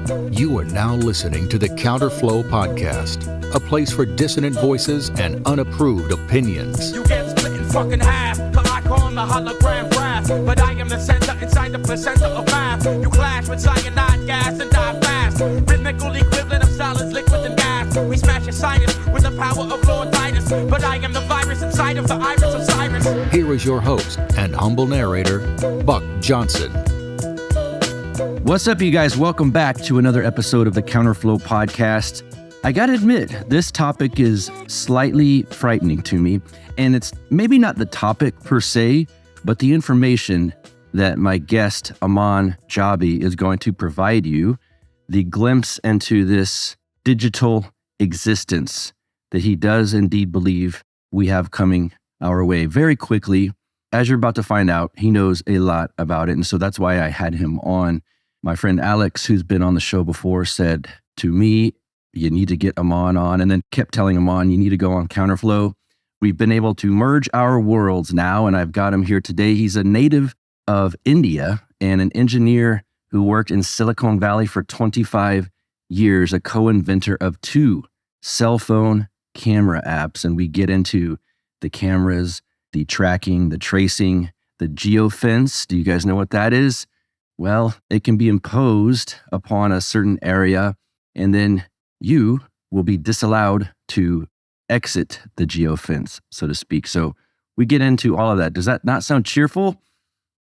You are now listening to the Counterflow podcast, a place for dissonant voices and unapproved opinions. You get split in fucking half, but I call him the hologram graph. But I am the center inside the placenta of math. You clash with cyanide gas and die fast. Rhythmical equivalent of solids, liquid and gas. We smash your sinus with the power of Lord Titus. But I am the virus inside of the iris of Cyrus. Here is your host and humble narrator, Buck Johnson. What's up, you guys? Welcome back to another episode of the Counterflow podcast. I gotta admit, this topic is slightly frightening to me, and it's maybe not the topic per se, but the information that my guest, Aman Jabbi, is going to provide you, the glimpse into this digital existence that he does indeed believe we have coming our way very quickly. As you're about to find out, he knows a lot about it, and so that's why I had him on. My friend Alex, who's been on the show before, said to me, you need to get Aman on, and then kept telling Aman, you need to go on Counterflow. We've been able to merge our worlds now, and I've got him here today. He's a native of India and an engineer who worked in Silicon Valley for 25 years, a co-inventor of 2 cell phone camera apps. And we get into the cameras, the tracking, the tracing, the geofence. Do you guys know what that is? Well, it can be imposed upon a certain area, and then you will be disallowed to exit the geofence, so to speak. So we get into all of that. Does that not sound cheerful?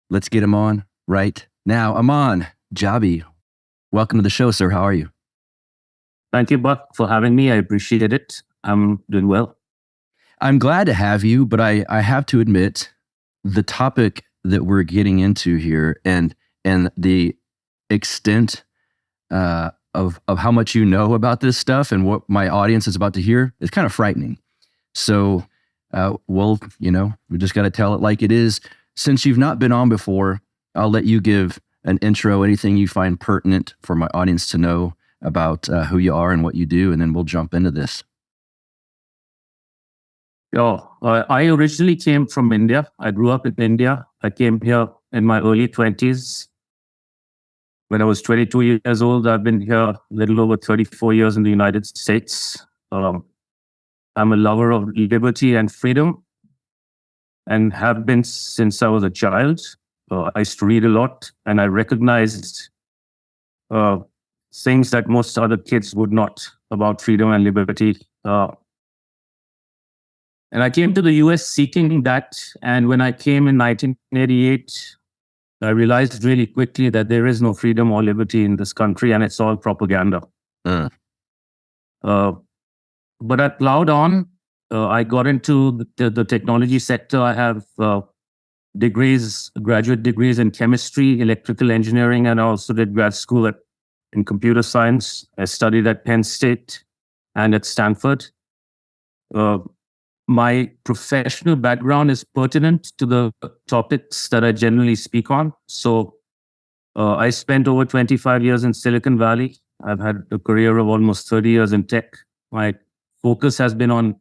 Let's get him on right now. Aman Jabbi, welcome to the show, sir. How are you? Thank you, Buck, for having me. I appreciate it. I'm doing well. I'm glad to have you, but I have to admit, the topic that we're getting into here and the extent of how much you know about this stuff and what my audience is about to hear is kind of frightening. So, we just got to tell it like it is. Since you've not been on before, I'll let you give an intro, anything you find pertinent for my audience to know about who you are and what you do, and then we'll jump into this. I originally came from India. I grew up in India. I came here in my early 20s. When I was 22 years old, I've been here a little over 34 years in the United States. I'm a lover of liberty and freedom and have been since I was a child. I used to read a lot, and I recognized things that most other kids would not about freedom and liberty. And I came to the US seeking that. And when I came in 1988, I realized really quickly that there is no freedom or liberty in this country, and it's all propaganda. But I plowed on. I got into the technology sector. I have graduate degrees in chemistry, electrical engineering, and I also did grad school in computer science. I studied at Penn State and at Stanford. My professional background is pertinent to the topics that I generally speak on. So I spent over 25 years in Silicon Valley. I've had a career of almost 30 years in tech. My focus has been on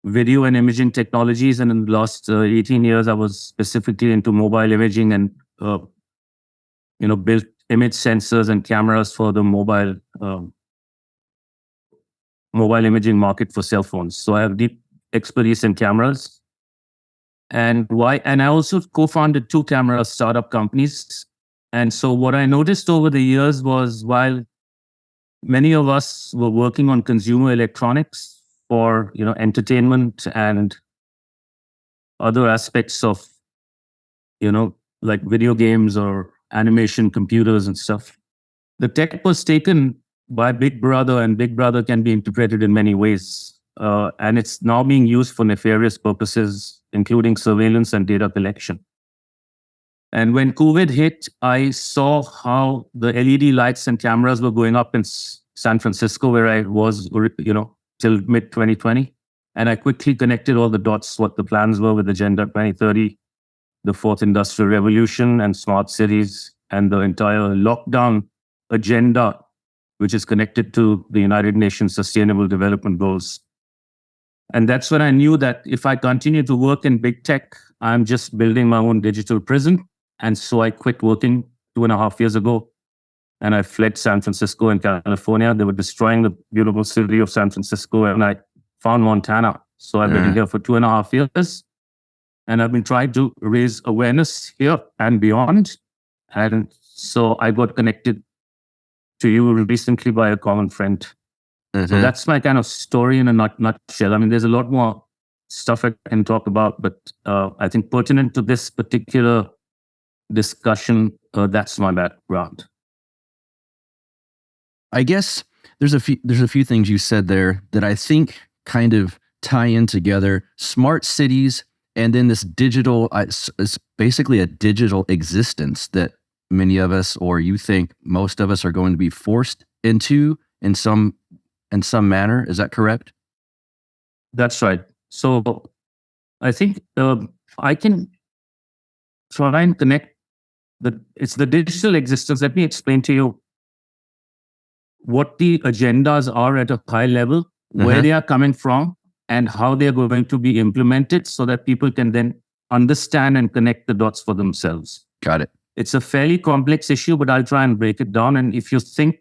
video and imaging technologies. And in the last 18 years, I was specifically into mobile imaging and, built image sensors and cameras for the mobile imaging market for cell phones. So I have deep expertise in cameras. And I also co-founded 2 camera startup companies. And so what I noticed over the years was, while many of us were working on consumer electronics for entertainment and other aspects of like video games or animation computers and stuff, the tech was taken by Big Brother, and Big Brother can be interpreted in many ways. And it's now being used for nefarious purposes, including surveillance and data collection. And when COVID hit, I saw how the LED lights and cameras were going up in San Francisco, where I was, till mid-2020. And I quickly connected all the dots, what the plans were with Agenda 2030, the 4th Industrial Revolution and smart cities, and the entire lockdown agenda, which is connected to the United Nations Sustainable Development Goals. And that's when I knew that if I continue to work in big tech, I'm just building my own digital prison. And so I quit working 2.5 years ago and I fled San Francisco in California. They were destroying the beautiful city of San Francisco, and I found Montana. So I've been here for 2.5 years, and I've been trying to raise awareness here and beyond. And so I got connected to you recently by a common friend. So that's my kind of story in a nutshell. I mean, there's a lot more stuff I can talk about, but I think pertinent to this particular discussion, that's my background. I guess there's a few things you said there that I think kind of tie in together. Smart cities, and then this digital, it's basically a digital existence that many of us, or you think most of us, are going to be forced into in some manner. Is that correct? That's right. So I think I can try and connect it's the digital existence. Let me explain to you what the agendas are at a high level, where they are coming from, and how they are going to be implemented so that people can then understand and connect the dots for themselves. Got it. It's a fairly complex issue, but I'll try and break it down. And if you think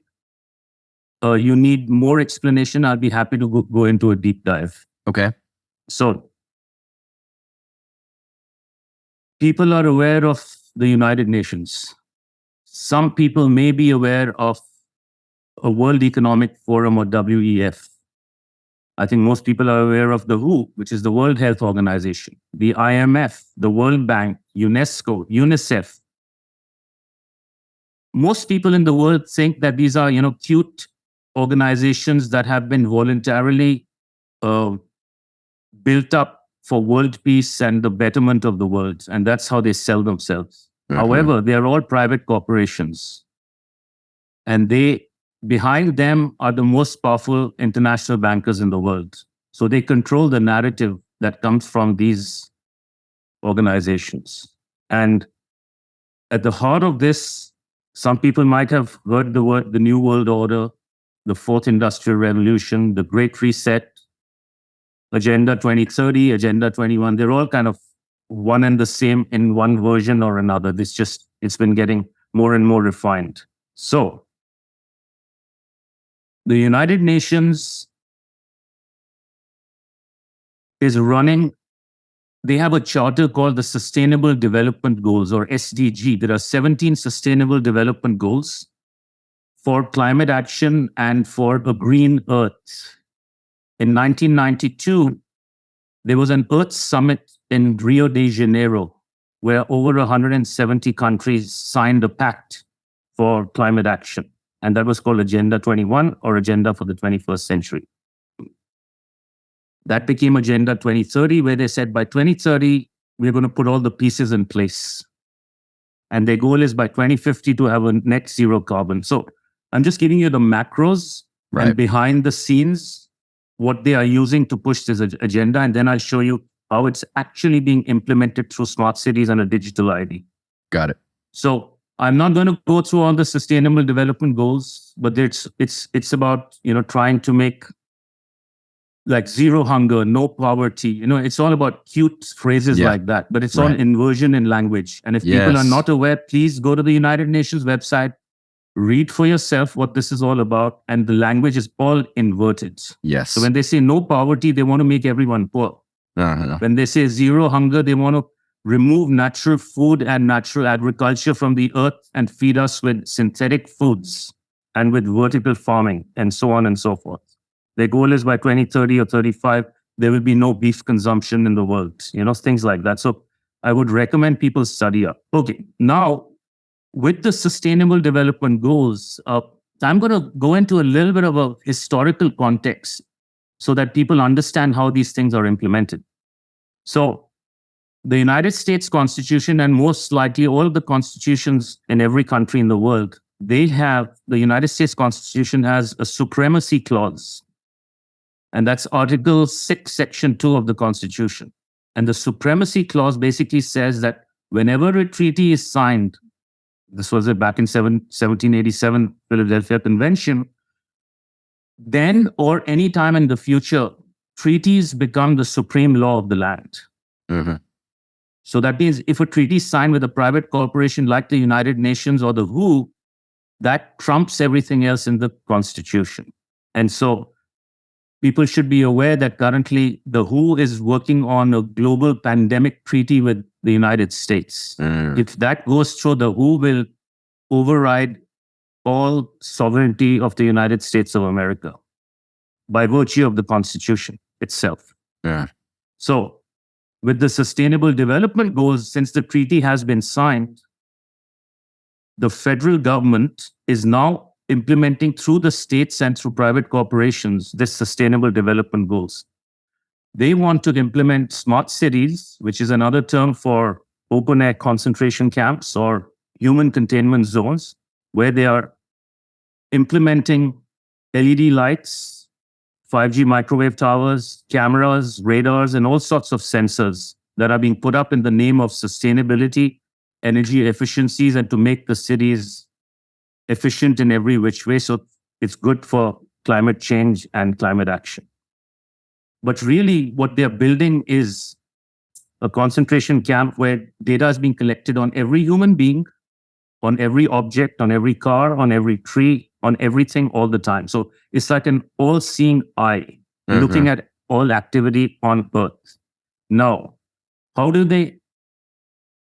you need more explanation, I'll be happy to go into a deep dive. Okay. So people are aware of the United Nations. Some people may be aware of a World Economic Forum, or WEF. I think most people are aware of the WHO, which is the World Health Organization, the IMF, the World Bank, UNESCO, UNICEF. Most people in the world think that these are, cute organizations that have been voluntarily built up for world peace and the betterment of the world. And that's how they sell themselves. However, they are all private corporations. And behind them are the most powerful international bankers in the world. So they control the narrative that comes from these organizations. And at the heart of this, some people might have heard the word, the New World Order, the Fourth Industrial Revolution, the Great Reset, Agenda 2030, Agenda 21. They're all kind of one and the same in one version or another. It's been getting more and more refined. So the United Nations is running, they have a charter called the Sustainable Development Goals, or SDG. There are 17 Sustainable Development Goals for climate action and for a green Earth. In 1992, there was an Earth Summit in Rio de Janeiro, where over 170 countries signed a pact for climate action. And that was called Agenda 21, or Agenda for the 21st Century. That became Agenda 2030, where they said by 2030, we're going to put all the pieces in place. And their goal is by 2050 to have a net zero carbon. So I'm just giving you the macros and behind the scenes, what they are using to push this agenda. And then I'll show you how it's actually being implemented through smart cities and a digital ID. Got it. So I'm not going to go through all the sustainable development goals, but it's about, trying to make like zero hunger, no poverty. It's all about cute phrases like that, but it's all inversion in language. And if people are not aware, please go to the United Nations website, read for yourself what this is all about. And the language is all inverted. Yes. So when they say no poverty, they want to make everyone poor. When they say zero hunger, they want to remove natural food and natural agriculture from the earth and feed us with synthetic foods and with vertical farming and so on and so forth. Their goal is by 2030 or 35, there will be no beef consumption in the world, things like that. So I would recommend people study up. Okay, now with the Sustainable Development Goals, I'm going to go into a little bit of a historical context so that people understand how these things are implemented. So the United States Constitution, and most likely all of the constitutions in every country in the world, the United States Constitution has a supremacy clause. And that's Article 6, Section 2 of the Constitution. And the supremacy clause basically says that whenever a treaty is signed, this was back in 1787 Philadelphia Convention, then or any time in the future, treaties become the supreme law of the land. So that means if a treaty is signed with a private corporation like the United Nations or the WHO, that trumps everything else in the Constitution. And so people should be aware that currently the WHO is working on a global pandemic treaty with the United States. If that goes through, the WHO will override all sovereignty of the United States of America by virtue of the Constitution itself. Yeah. So with the Sustainable Development Goals, since the treaty has been signed, the federal government is now implementing through the states and through private corporations this Sustainable Development Goals. They want to implement smart cities, which is another term for open air concentration camps or human containment zones, where they are implementing LED lights, 5G microwave towers, cameras, radars, and all sorts of sensors that are being put up in the name of sustainability, energy efficiencies, and to make the cities efficient in every which way. So it's good for climate change and climate action. But really what they're building is a concentration camp where data is being collected on every human being, on every object, on every car, on every tree, on everything all the time. So it's like an all-seeing eye looking at all activity on Earth. Now, how do they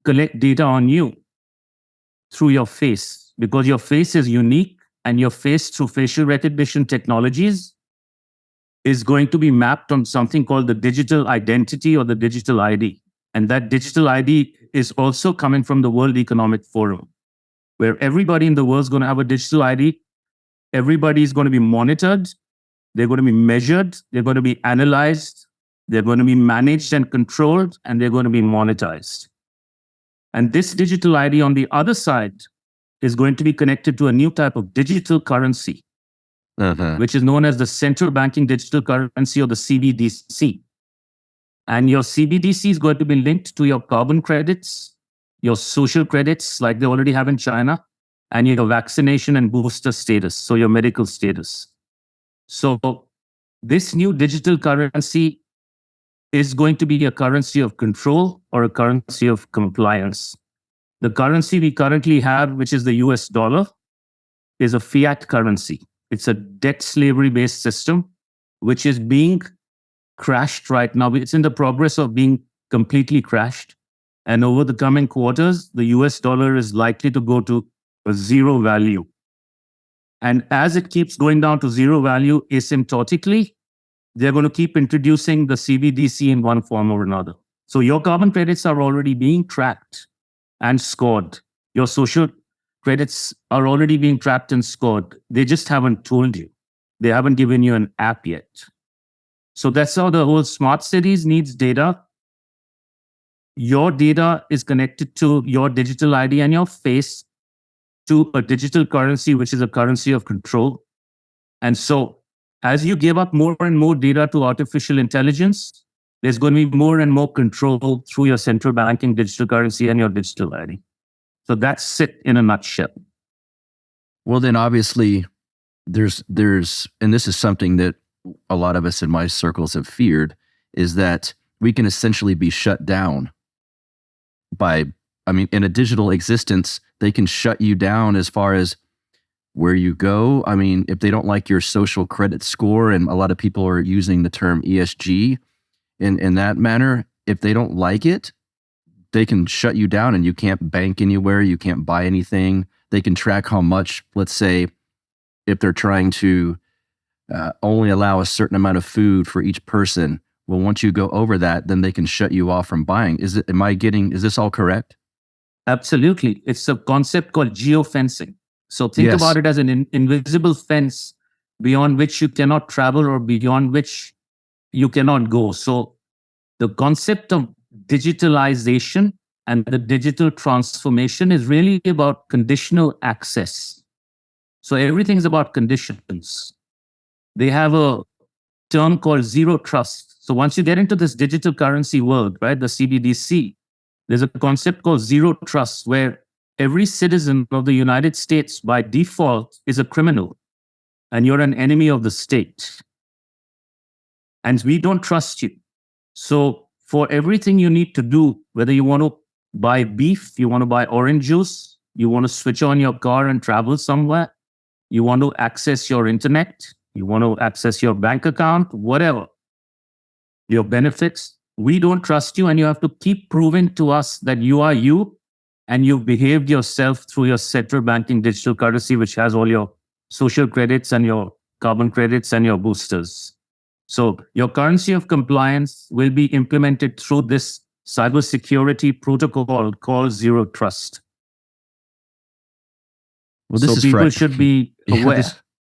collect data on you? Through your face, because your face is unique, and your face through facial recognition technologies is going to be mapped on something called the digital identity or the digital ID. And that digital ID is also coming from the World Economic Forum, where everybody in the world is going to have a digital ID. Everybody is going to be monitored. They're going to be measured. They're going to be analyzed. They're going to be managed and controlled, and they're going to be monetized. And this digital ID on the other side is going to be connected to a new type of digital currency, which is known as the central banking digital currency, or the CBDC. And your CBDC is going to be linked to your carbon credits, your social credits, like they already have in China, and your vaccination and booster status, so your medical status. So this new digital currency is going to be a currency of control or a currency of compliance. The currency we currently have, which is the US dollar, is a fiat currency. It's a debt slavery-based system, which is being crashed right now. It's in the progress of being completely crashed. And over the coming quarters, the US dollar is likely to go to a zero value. And as it keeps going down to zero value asymptotically, they're going to keep introducing the CBDC in one form or another. So your carbon credits are already being tracked and scored. Your social credits are already being tracked and scored. They just haven't told you. They haven't given you an app yet. So that's how the whole smart cities needs data. Your data is connected to your digital ID and your face to a digital currency, which is a currency of control. And so as you give up more and more data to artificial intelligence, there's going to be more and more control through your central banking digital currency and your digital ID. So that's it in a nutshell. Well, then obviously there's, and this is something that a lot of us in my circles have feared, is that we can essentially be shut down by, in a digital existence, they can shut you down as far as where you go. If they don't like your social credit score, and a lot of people are using the term ESG in that manner, if they don't like it, they can shut you down and you can't bank anywhere, you can't buy anything. They can track how much, let's say, if they're trying to only allow a certain amount of food for each person. Well, once you go over that, then they can shut you off from buying. Is this all correct? Absolutely. It's a concept called geofencing. So think about it as an invisible fence beyond which you cannot travel or beyond which you cannot go. So the concept of digitalization and the digital transformation is really about conditional access. So everything's about conditions. They have a term called zero trust. So once you get into this digital currency world, right, the CBDC, there's a concept called zero trust, where every citizen of the United States by default is a criminal, and you're an enemy of the state. And we don't trust you. So for everything you need to do, whether you want to buy beef, you want to buy orange juice, You want to switch on your car and travel somewhere. You want to access your internet. You want to access your bank account, whatever. Your benefits. We don't trust you, and you have to keep proving to us that you are you and you've behaved yourself through your central banking digital currency, which has all your social credits and your carbon credits and your boosters. So your currency of compliance will be implemented through this cybersecurity protocol called Zero Trust. Well, this so is people should be aware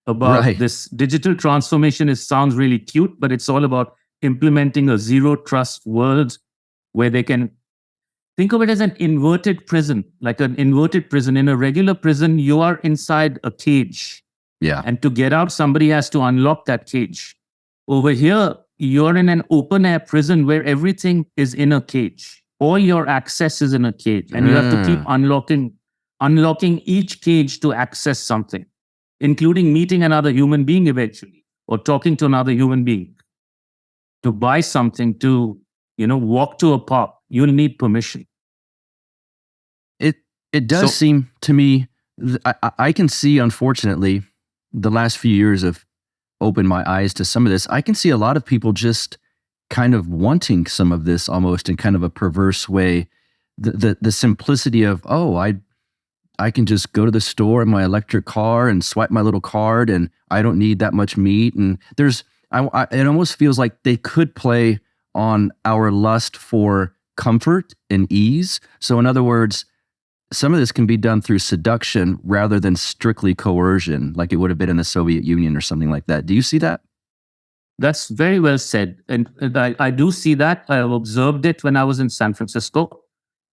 about right. this digital transformation. It sounds really cute, but it's all about implementing a zero trust world where they can think of it as an inverted prison, like an inverted prison. In a regular prison, you are inside a cage. Yeah. And to get out, somebody has to unlock that cage. Over here, you're in an open air prison where everything is in a cage. All your access is in a cage. And you have to keep unlocking each cage to access something, including meeting another human being eventually, or talking to another human being. To buy something, to walk to a park, you'll need permission. It does seem to me, I can see, unfortunately, the last few years have opened my eyes to some of this. I can see a lot of people just kind of wanting some of this almost in kind of a perverse way. The simplicity of, I can just go to the store in my electric car and swipe my little card, and I don't need that much meat. And it almost feels like they could play on our lust for comfort and ease. So in other words, some of this can be done through seduction rather than strictly coercion, like it would have been in the Soviet Union or something like that. Do you see that? That's very well said. And I do see that. I have observed it when I was in San Francisco.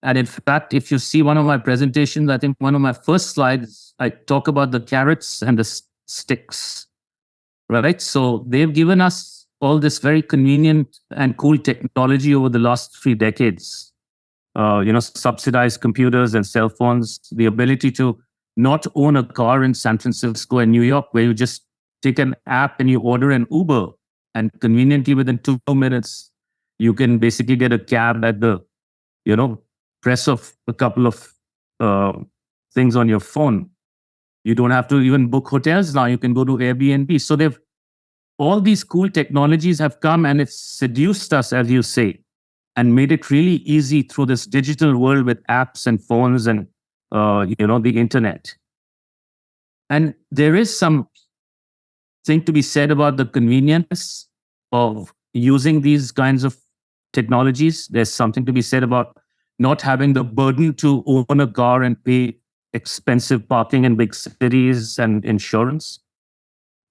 And in fact, if you see one of my presentations, I think one of my first slides, I talk about the carrots and the sticks, right? So they've given us all this very convenient and cool technology over the last 3 decades. Subsidized computers and cell phones, the ability to not own a car in San Francisco and New York, where you just take an app and you order an Uber, and conveniently within 2 minutes, you can basically get a cab at the, press of a couple of things on your phone. You don't have to even book hotels now. You can go to Airbnb. So all these cool technologies have come, and it's seduced us, as you say, and made it really easy through this digital world with apps and phones and, the internet. And there is some thing to be said about the convenience of using these kinds of technologies. There's something to be said about not having the burden to own a car and pay expensive parking in big cities and insurance.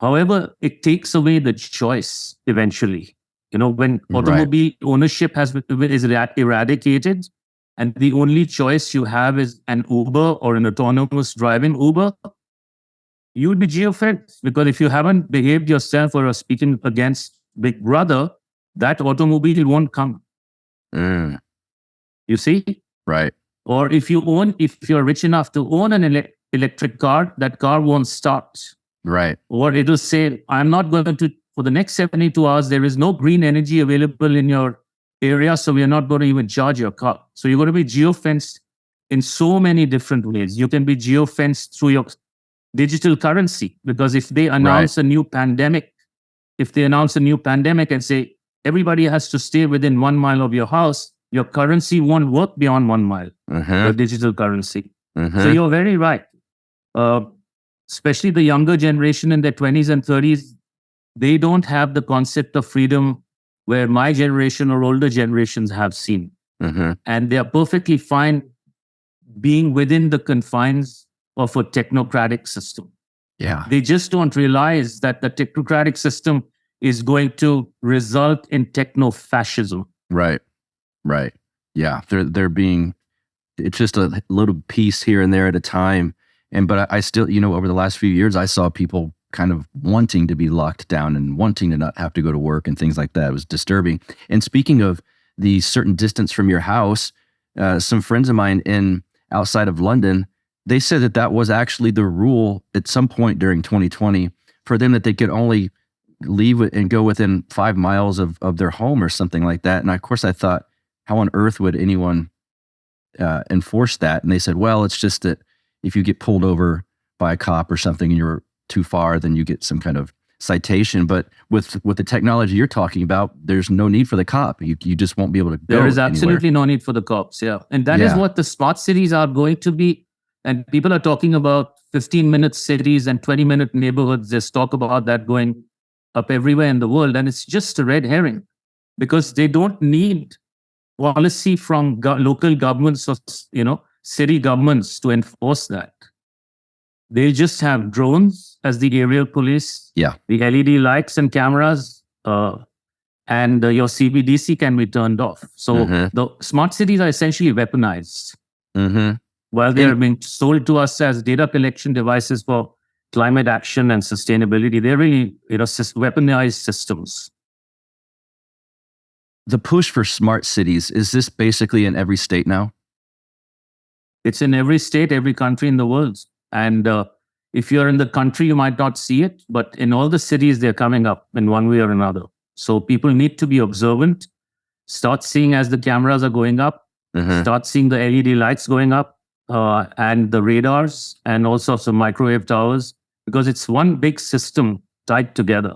However, it takes away the choice eventually. When automobile ownership is eradicated, and the only choice you have is an Uber or an autonomous driving Uber, you would be geofenced, because if you haven't behaved yourself or are speaking against Big Brother, that automobile won't come. You see? Right. Or if you're rich enough to own an electric car, that car won't start. Right. Or it'll say, I'm not going to, for the next 72 hours, there is no green energy available in your area, so we're not going to even charge your car. So you're going to be geofenced in so many different ways. You can be geofenced through your digital currency, because if they announce a new pandemic, and say everybody has to stay within 1 mile of your house, your currency won't work beyond 1 mile, your digital currency. So you're very right. Especially the younger generation in their 20s and 30s, they don't have the concept of freedom where my generation or older generations have seen. And they are perfectly fine being within the confines of a technocratic system. Yeah. They just don't realize that the technocratic system is going to result in techno-fascism. Right. Yeah. They're being, it's just a little piece here and there at a time. But I still, over the last few years, I saw people kind of wanting to be locked down and wanting to not have to go to work and things like that. It was disturbing. And speaking of the certain distance from your house, some friends of mine outside of London, they said that was actually the rule at some point during 2020 for them, that they could only leave and go within 5 miles of their home or something like that. And of course I thought, how on earth would anyone enforce that? And they said, well, it's just that, if you get pulled over by a cop or something and you're too far, then you get some kind of citation. But with the technology you're talking about, there's no need for the cop. You just won't be able to go There is absolutely no need for the cops. Yeah. And that is what the smart cities are going to be. And people are talking about 15-minute cities and 20-minute neighborhoods. There's talk about that going up everywhere in the world. And it's just a red herring because they don't need policy from local governments or, city governments to enforce that. They just have drones as the aerial police, the LED lights and cameras, and your CBDC can be turned off. So the smart cities are essentially weaponized. While they are being sold to us as data collection devices for climate action and sustainability, they're really weaponized systems. The push for smart cities, is this basically in every state now? It's in every state, every country in the world. And if you're in the country, you might not see it, but in all the cities, they're coming up in one way or another. So people need to be observant, start seeing as the cameras are going up, start seeing the LED lights going up, and the radars, and all sorts of microwave towers, because it's one big system tied together.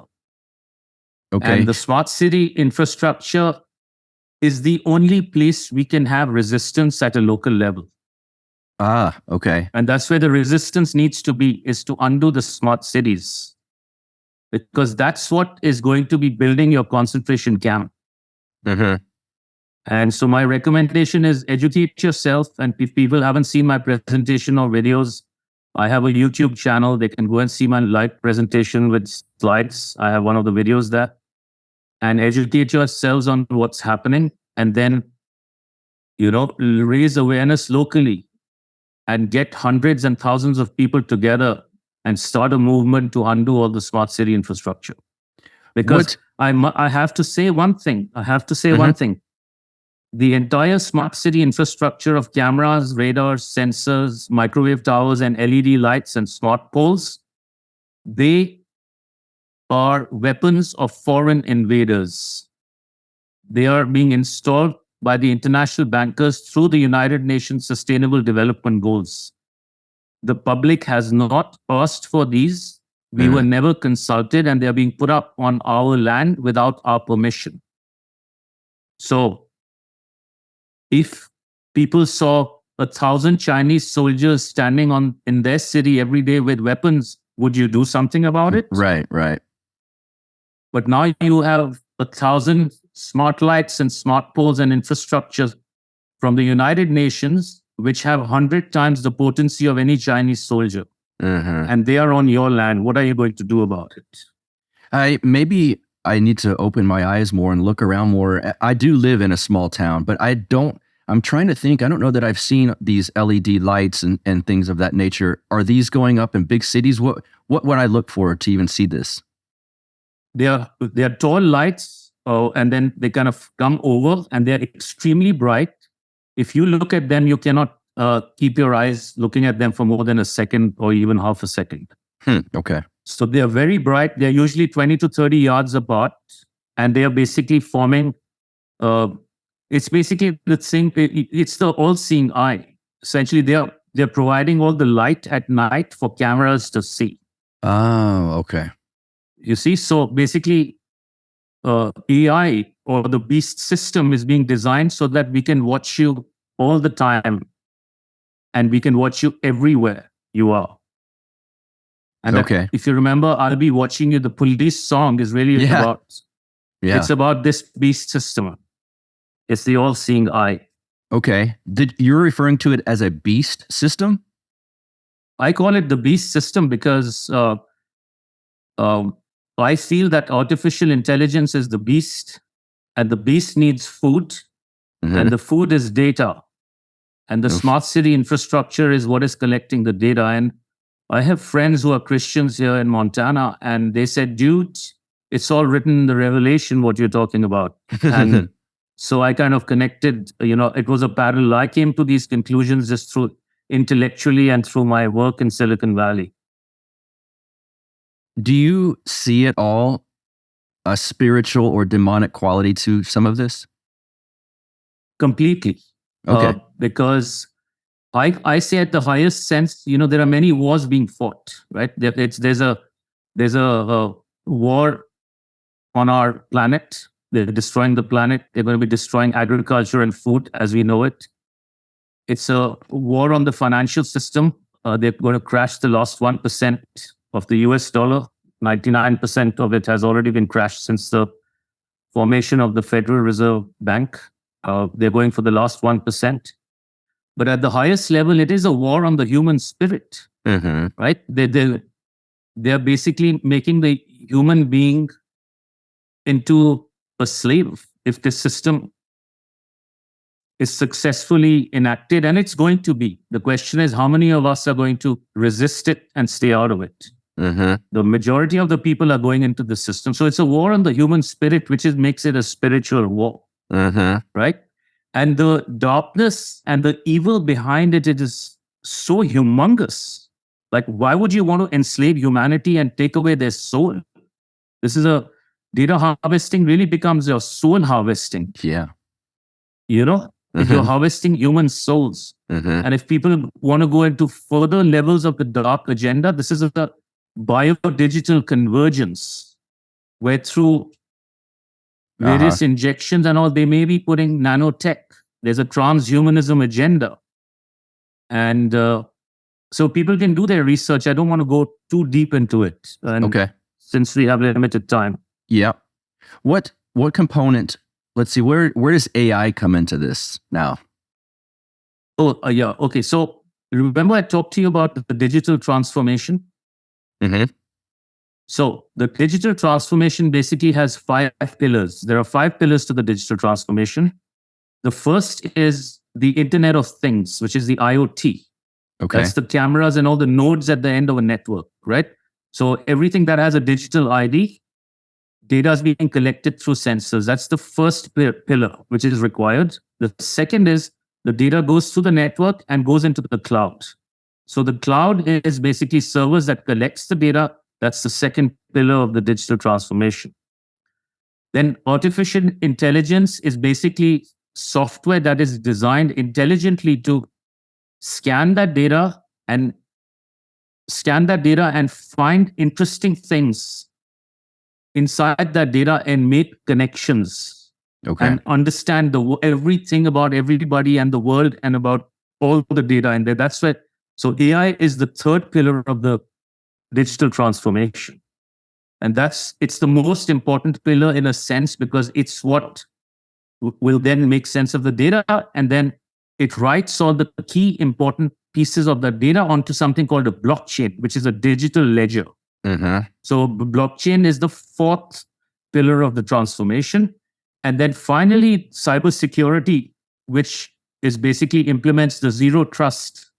Okay. And the smart city infrastructure is the only place we can have resistance at a local level. Ah, okay. And that's where the resistance needs to be, is to undo the smart cities. Because that's what is going to be building your concentration camp. And so my recommendation is educate yourself. And if people haven't seen my presentation or videos, I have a YouTube channel. They can go and see my live presentation with slides. I have one of the videos there. And educate yourselves on what's happening. And then, raise awareness locally. And get hundreds and thousands of people together and start a movement to undo all the smart city infrastructure. Because I have to say one thing. The entire smart city infrastructure of cameras, radars, sensors, microwave towers, and LED lights and smart poles, they are weapons of foreign invaders. They are being installed by the international bankers through the United Nations Sustainable Development Goals. The public has not asked for these. We were never consulted, and they're being put up on our land without our permission. So, if people saw 1,000 Chinese soldiers standing in their city every day with weapons, would you do something about it? Right. But now you have 1,000 smart lights and smart poles and infrastructure from the United Nations, which have 100 times the potency of any Chinese soldier. And they are on your land. What are you going to do about it? Maybe I need to open my eyes more and look around more. I do live in a small town, but I'm trying to think. I don't know that I've seen these LED lights and things of that nature. Are these going up in big cities? What would I look for to even see this? They are tall lights, and then they kind of come over, and they're extremely bright. If you look at them, you cannot keep your eyes looking at them for more than a second or even half a second. Okay. So they are very bright. They're usually 20 to 30 yards apart, and they are basically forming. It's basically the thing. It's the all-seeing eye. Essentially, they're providing all the light at night for cameras to see. Oh, okay. You see, so basically, AI or the beast system is being designed so that we can watch you all the time, and we can watch you everywhere you are. And if you remember, I'll be watching you. The police song is really about. It's about this beast system. It's the all-seeing eye. Okay. You're referring to it as a beast system? I call it the beast system because I feel that artificial intelligence is the beast, and the beast needs food, and the food is data. And the smart city infrastructure is what is collecting the data. And I have friends who are Christians here in Montana, and they said, dude, it's all written in the Revelation, what you're talking about. And so I kind of connected, it was a parallel. I came to these conclusions just through intellectually and through my work in Silicon Valley. Do you see at all a spiritual or demonic quality to some of this? Completely. Okay. Because I say at the highest sense, there are many wars being fought, right? There's a war on our planet. They're destroying the planet. They're going to be destroying agriculture and food as we know it. It's a war on the financial system. They're going to crash the last 1% of the US dollar. 99% of it has already been crashed since the formation of the Federal Reserve Bank. They're going for the last 1%. But at the highest level, it is a war on the human spirit, right? They're basically making the human being into a slave if the system is successfully enacted, and it's going to be. The question is, how many of us are going to resist it and stay out of it? The majority of the people are going into the system. So it's a war on the human spirit, which makes it a spiritual war, right? And the darkness and the evil behind it is so humongous. Like, why would you want to enslave humanity and take away their soul? Data harvesting really becomes your soul harvesting. Yeah. If you're harvesting human souls. And if people want to go into further levels of the dark agenda, this is a bio-digital convergence, where through various injections and all, they may be putting nanotech. There's a transhumanism agenda. And so people can do their research. I don't want to go too deep into it. Since we have limited time. Yeah. What component, let's see, where does AI come into this now? Yeah. Okay. So remember I talked to you about the digital transformation? So the digital transformation basically has 5 pillars. There are 5 pillars to the digital transformation. The first is the Internet of Things, which is the IoT. That's the cameras and all the nodes at the end of a network, right? So everything that has a digital ID, data is being collected through sensors. That's the first pillar, which is required. The second is the data goes through the network and goes into the cloud. So the cloud is basically servers that collects the data. That's the second pillar of the digital transformation. Then artificial intelligence is basically software that is designed intelligently to scan that data and find interesting things inside that data and make connections and understand everything about everybody and the world and about all the data in there. So AI is the third pillar of the digital transformation. And it's the most important pillar in a sense, because it's what will then make sense of the data, and then it writes all the key important pieces of the data onto something called a blockchain, which is a digital ledger. So blockchain is the fourth pillar of the transformation. And then finally, cybersecurity, which is basically implements the zero trust.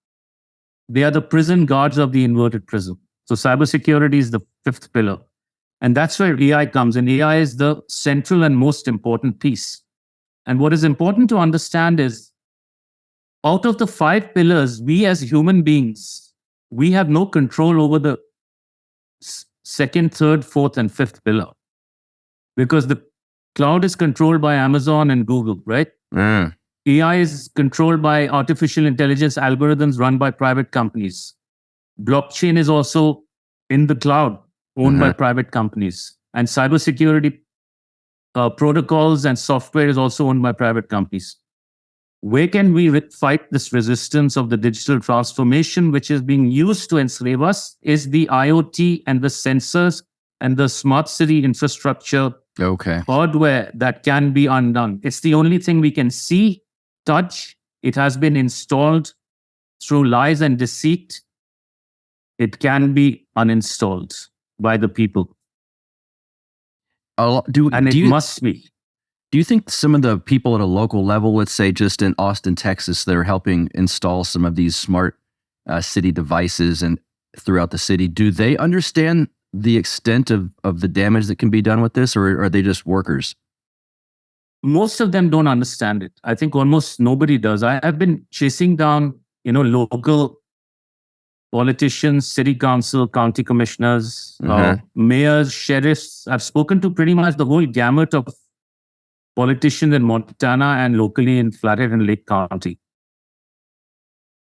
They are the prison guards of the inverted prism. So cybersecurity is the fifth pillar. And that's where AI comes in. AI is the central and most important piece. And what is important to understand is, out of the 5 pillars, we as human beings, we have no control over the second, third, fourth, and fifth pillar. Because the cloud is controlled by Amazon and Google, right? AI is controlled by artificial intelligence algorithms run by private companies. Blockchain is also in the cloud, owned by private companies. And cybersecurity protocols and software is also owned by private companies. Where can we fight this resistance of the digital transformation, which is being used to enslave us, is the IoT and the sensors and the smart city infrastructure hardware that can be undone. It's the only thing we can see, touch. It has been installed through lies and deceit. It can be uninstalled by the people. It must be. Do you think some of the people at a local level, let's say just in Austin, Texas, that are helping install some of these smart city devices and throughout the city, do they understand the extent of the damage that can be done with this, or are they just workers? Most of them don't understand it. I think almost nobody does. I've been chasing down, local politicians, city council, county commissioners, mayors, sheriffs. I've spoken to pretty much the whole gamut of politicians in Montana and locally in Flathead and Lake County.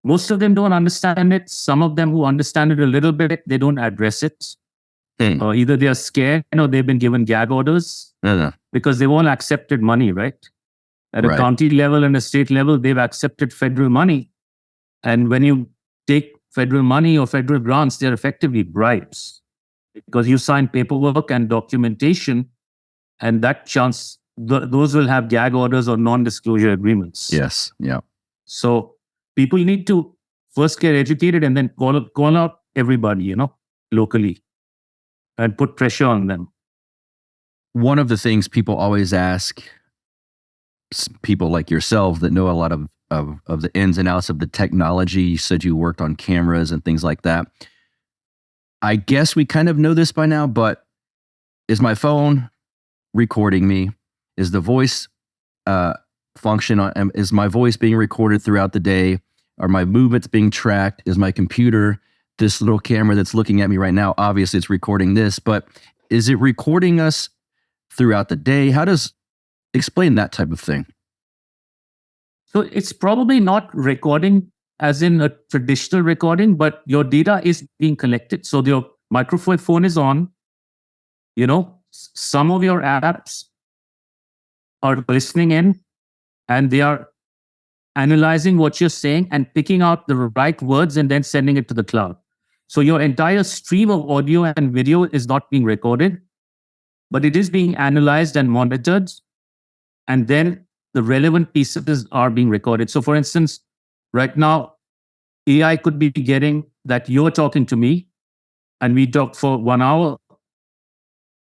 Most of them don't understand it. Some of them who understand it a little bit, they don't address it. Or either they are scared or they've been given gag orders because they've all accepted money, right? At a county level and a state level, they've accepted federal money. And when you take federal money or federal grants, they're effectively bribes because you sign paperwork and documentation, and that chance, those will have gag orders or non-disclosure agreements. Yes. Yeah. So people need to first get educated and then call out everybody, locally, and put pressure on them. One of the things people always ask people like yourself that know a lot of the ins and outs of the technology, you said you worked on cameras and things like that. I guess we kind of know this by now, but is my phone recording me? Is the voice function on, is my voice being recorded throughout the day? Are my movements being tracked? Is my computer, this little camera that's looking at me right now, obviously it's recording this, but is it recording us throughout the day? Explain that type of thing. So it's probably not recording as in a traditional recording, but your data is being collected. So your microphone is on, some of your apps are listening in and they are analyzing what you're saying and picking out the right words and then sending it to the cloud. So your entire stream of audio and video is not being recorded, but it is being analyzed and monitored. And then the relevant pieces are being recorded. So for instance, right now, AI could be getting that you're talking to me and we talked for 1 hour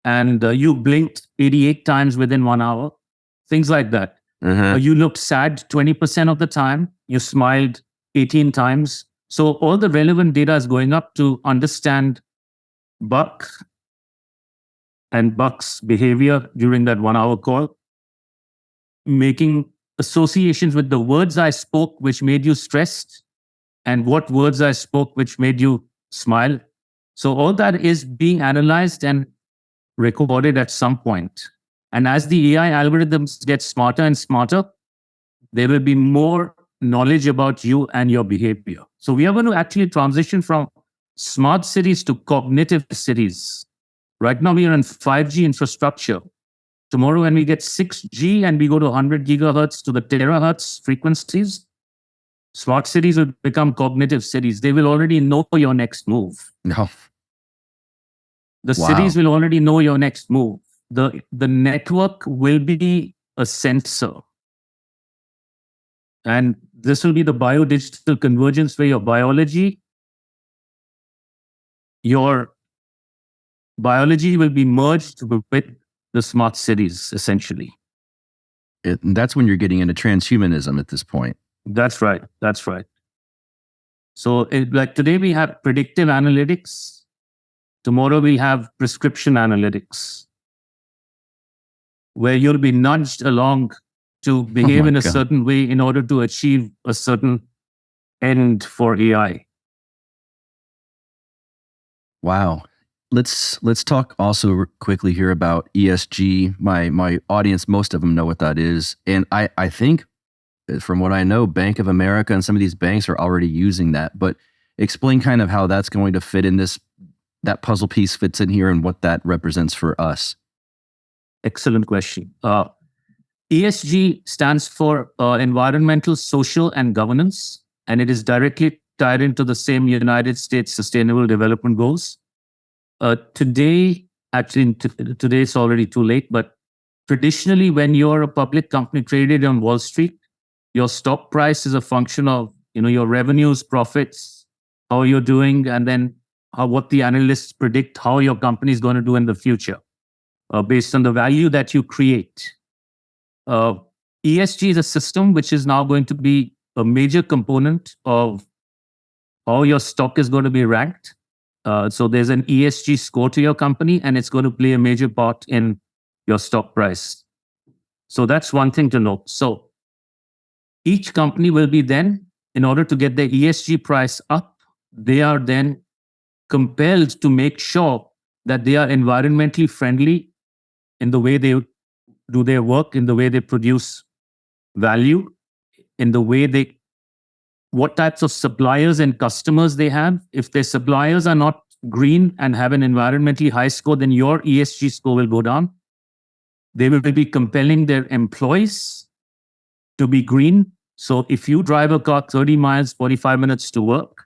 and you blinked 88 times within 1 hour, things like that. You looked sad 20% of the time, you smiled 18 times. So all the relevant data is going up to understand Buck and Buck's behavior during that 1 hour call, making associations with the words I spoke, which made you stressed, and what words I spoke, which made you smile. So all that is being analyzed and recorded at some point. And as the AI algorithms get smarter and smarter, there will be more knowledge about you and your behavior. So we are going to actually transition from smart cities to cognitive cities. Right now, we are in 5G infrastructure. Tomorrow, when we get 6G and we go to 100 gigahertz to the terahertz frequencies, smart cities will become cognitive cities. They will already know your next move. No. The cities will already know your next move. The network will be a sensor. And this will be the biodigital convergence where your biology will be merged with the smart cities, essentially. That's when you're getting into transhumanism at this point. That's right. So like today we have predictive analytics. Tomorrow we have prescription analytics, where you'll be nudged along to behave in a certain way in order to achieve a certain end for AI. Wow. Let's talk also quickly here about ESG. My audience, most of them know what that is. And I think, from what I know, Bank of America and some of these banks are already using that. But explain kind of how that's going to fit in that puzzle piece fits in here and what that represents for us. Excellent question. ESG stands for environmental, social, and governance, and it is directly tied into the same United States Sustainable Development Goals. Today it's already too late, but traditionally, when you're a public company traded on Wall Street, your stock price is a function of your revenues, profits, how you're doing, and then what the analysts predict how your company is going to do in the future, based on the value that you create. ESG is a system which is now going to be a major component of how your stock is going to be ranked. So there's an ESG score to your company, and it's going to play a major part in your stock price. So that's one thing to know. So each company will be then, in order to get their ESG price up, they are then compelled to make sure that they are environmentally friendly in the way they do their work, in the way they produce value, in the way they what types of suppliers and customers they have. If their suppliers are not green and have an environmentally high score, then your ESG score will go down. They will be compelling their employees to be green. So if you drive a car 30 miles, 45 minutes to work,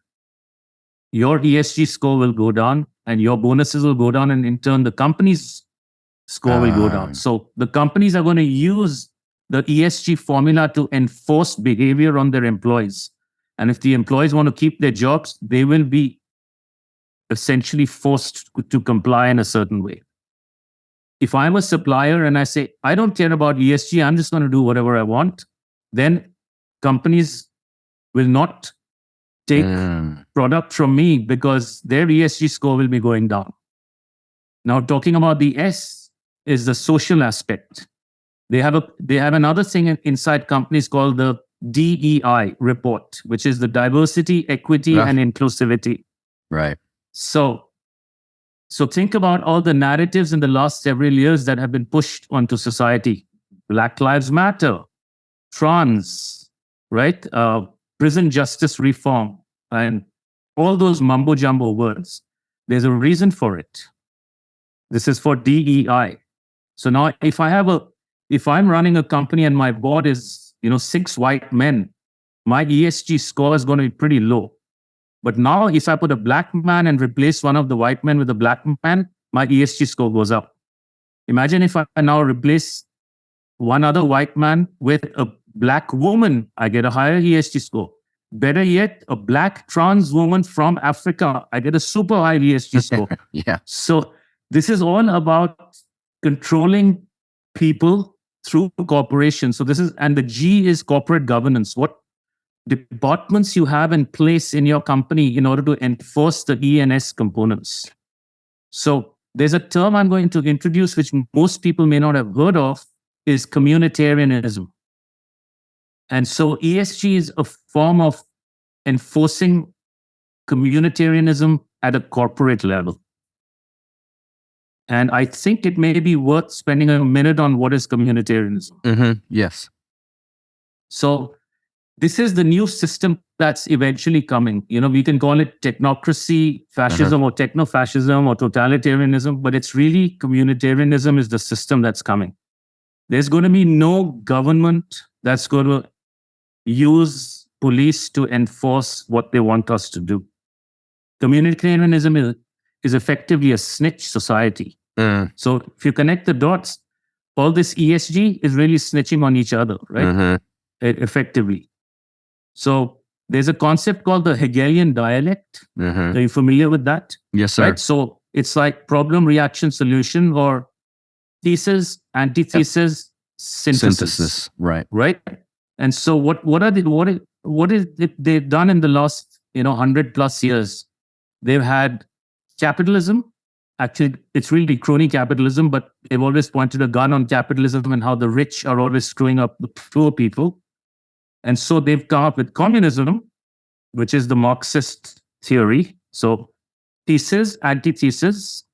your ESG score will go down and your bonuses will go down. And in turn, the company's score will go down. So the companies are going to use the ESG formula to enforce behavior on their employees. And if the employees want to keep their jobs, they will be essentially forced to comply in a certain way. If I'm a supplier and I say, I don't care about ESG, I'm just going to do whatever I want, then companies will not take product from me because their ESG score will be going down. Now, talking about the S is the social aspect. They have another thing inside companies called the DEI report, which is the diversity, equity, and inclusivity. Right. So think about all the narratives in the last several years that have been pushed onto society. Black Lives Matter, trans, right? Prison justice reform, and all those mumbo jumbo words. There's a reason for it. This is for DEI. So now if I'm running a company and my board is, 6 white men, my ESG score is going to be pretty low. But now if I put a black man and replace one of the white men with a black man, my ESG score goes up. Imagine if I now replace one other white man with a black woman, I get a higher ESG score. Better yet, a black trans woman from Africa, I get a super high ESG score. Yeah. So this is all about controlling people through corporations. So and the G is corporate governance. What departments you have in place in your company in order to enforce the E and S components. So there's a term I'm going to introduce, which most people may not have heard of, is communitarianism. And so ESG is a form of enforcing communitarianism at a corporate level. And I think it may be worth spending a minute on what is communitarianism. Mm-hmm. Yes. So this is the new system that's eventually coming. We can call it technocracy, fascism, or techno-fascism, or totalitarianism, but it's really communitarianism is the system that's coming. There's going to be no government that's going to use police to enforce what they want us to do. Communitarianism is effectively a snitch society. So if you connect the dots, all this ESG is really snitching on each other, right? Effectively. So there's a concept called the Hegelian dialect. Are you familiar with that? Yes, sir. Right? So it's like problem, reaction, solution, or thesis, antithesis, synthesis. Right. Right. And so what is it they've done in the last 100 plus years? They've had capitalism. Actually, it's really crony capitalism, but they've always pointed a gun on capitalism and how the rich are always screwing up the poor people. And so they've come up with communism, which is the Marxist theory. So thesis, antithesis,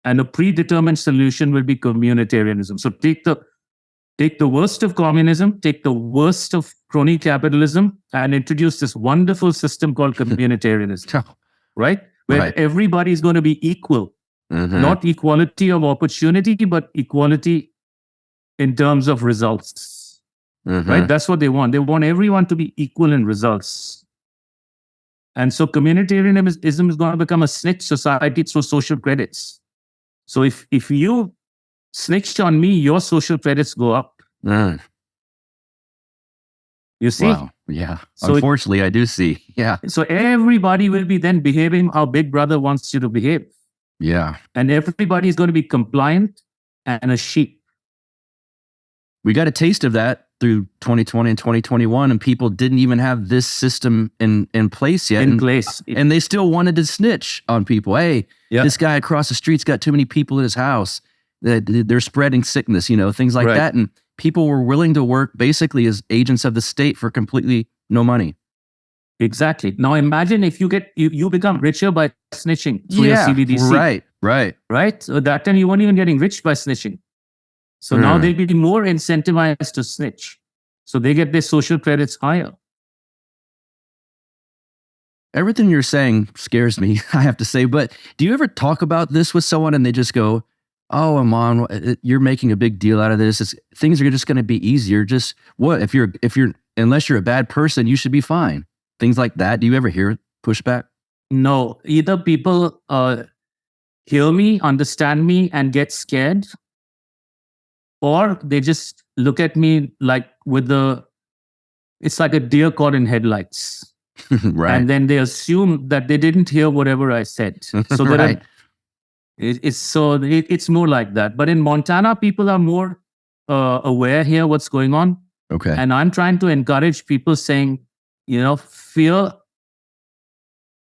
and a predetermined solution will be communitarianism. So take the worst of communism, take the worst of crony capitalism, and introduce this wonderful system called communitarianism, right? Where everybody is going to be equal. Not equality of opportunity, but equality in terms of results. Right? That's what they want. They want everyone to be equal in results. And so communitarianism is going to become a snitch society through social credits. So if you snitched on me, your social credits go up. You see? Wow. Yeah. So unfortunately, I do see. Yeah. So everybody will be then behaving how Big Brother wants you to behave. Yeah. And everybody is going to be compliant and a sheep. We got a taste of that through 2020 and 2021, and people didn't even have this system in place yet. And they still wanted to snitch on people. Hey, this guy across the street's got too many people in his house. They're spreading sickness, things like that. And people were willing to work basically as agents of the state for completely no money. Exactly. Now imagine if you become richer by snitching through your CBDC. Right. So that time you weren't even getting rich by snitching. So now they'll be more incentivized to snitch. So they get their social credits higher. Everything you're saying scares me, I have to say. But do you ever talk about this with someone and they just go, "Oh, Aman, you're making a big deal out of this. Things are just going to be easier. Just what if you're unless you're a bad person, you should be fine." Things like that. Do you ever hear pushback? No, either people hear me, understand me, and get scared, or they just look at me like it's like a deer caught in headlights. Right. And then they assume that they didn't hear whatever I said. So Right. It's more like that. But in Montana, people are more aware here what's going on. Okay. And I'm trying to encourage people saying, fear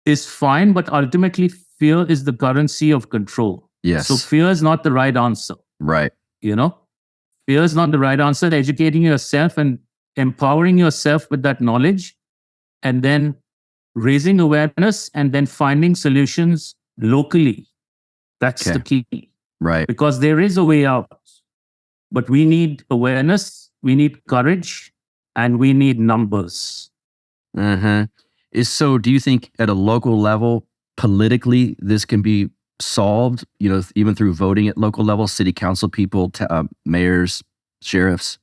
is fine, but ultimately fear is the currency of control. Yes. So fear is not the right answer. Right. Fear is not the right answer. Educating yourself and empowering yourself with that knowledge, and then raising awareness, and then finding solutions locally. That's the key. Right. Because there is a way out. But we need awareness, we need courage, and we need numbers. Mm-hmm. So do you think at a local level, politically, this can be solved, even through voting at local level, city council people, mayors, sheriffs?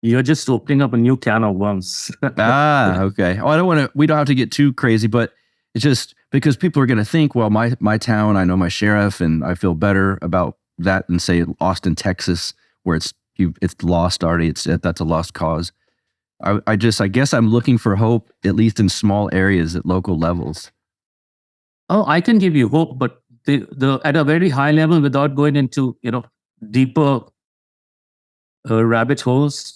You're just opening up a new can of worms. Okay. Oh, we don't have to get too crazy, but it's just because people are going to think, well, my town, I know my sheriff and I feel better about that than say Austin, Texas, where it's lost already. That's a lost cause. I guess I'm looking for hope, at least in small areas at local levels. Oh, I can give you hope, but at a very high level, without going into, deeper rabbit holes,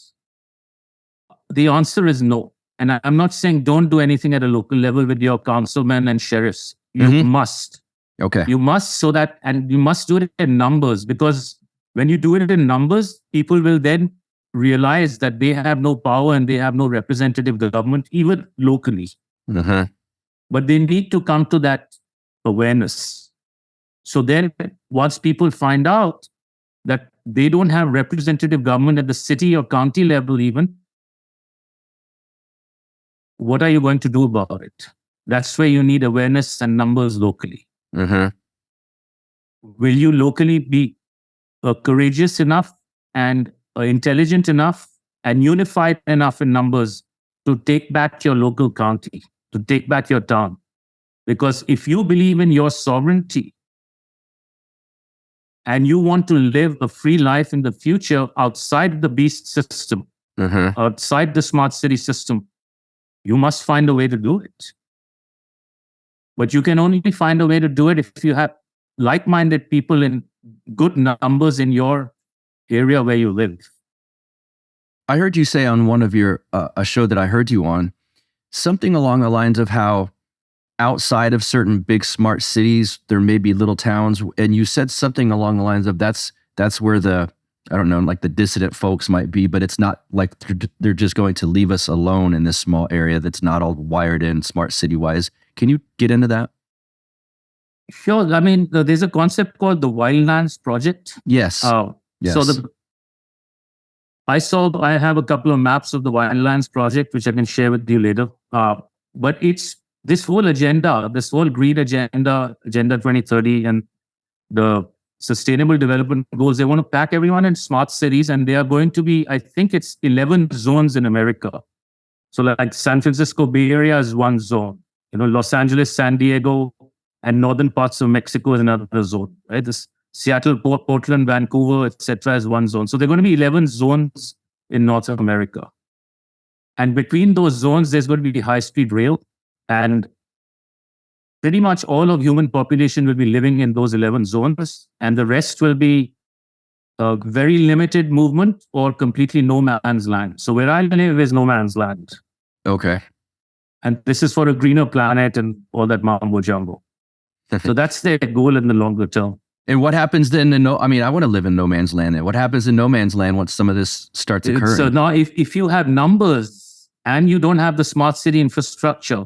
the answer is no. And I'm not saying don't do anything at a local level with your councilmen and sheriffs. You must. Okay. You must, and you must do it in numbers, because when you do it in numbers, people will then realize that they have no power and they have no representative government, even locally. Uh-huh. But they need to come to that awareness. So then once people find out that they don't have representative government at the city or county level even, what are you going to do about it? That's where you need awareness and numbers locally. Uh-huh. Will you locally be courageous enough and intelligent enough and unified enough in numbers to take back your local county, to take back your town? Because if you believe in your sovereignty and you want to live a free life in the future outside the beast system, outside the smart city system, you must find a way to do it. But you can only find a way to do it if you have like-minded people in good numbers in your area where you live. I heard you say on one of your, a show that I heard you on, something along the lines of how outside of certain big smart cities, there may be little towns. And you said something along the lines of that's where I don't know, like the dissident folks might be, but it's not like they're just going to leave us alone in this small area that's not all wired in smart city wise. Can you get into that? Sure. I mean, there's a concept called the Wildlands Project. Yes. Yes. So I have a couple of maps of the Wildlands Project, which I can share with you later. But it's this whole agenda, this whole green agenda, Agenda 2030, and the Sustainable Development Goals, they want to pack everyone in smart cities, and they are going to be, I think it's 11 zones in America. So like San Francisco Bay Area is one zone. Los Angeles, San Diego, and northern parts of Mexico is another zone, right? This Seattle, Portland, Vancouver, etc. is one zone. So there are going to be 11 zones in North America. And between those zones, there's going to be high-speed rail, and pretty much all of human population will be living in those 11 zones, and the rest will be very limited movement or completely no man's land. So where I live is no man's land. Okay. And this is for a greener planet and all that mambo jumbo. So that's their goal in the longer term. And what happens then I want to live in no man's land. What happens in no man's land once some of this starts occurring? So now if you have numbers and you don't have the smart city infrastructure,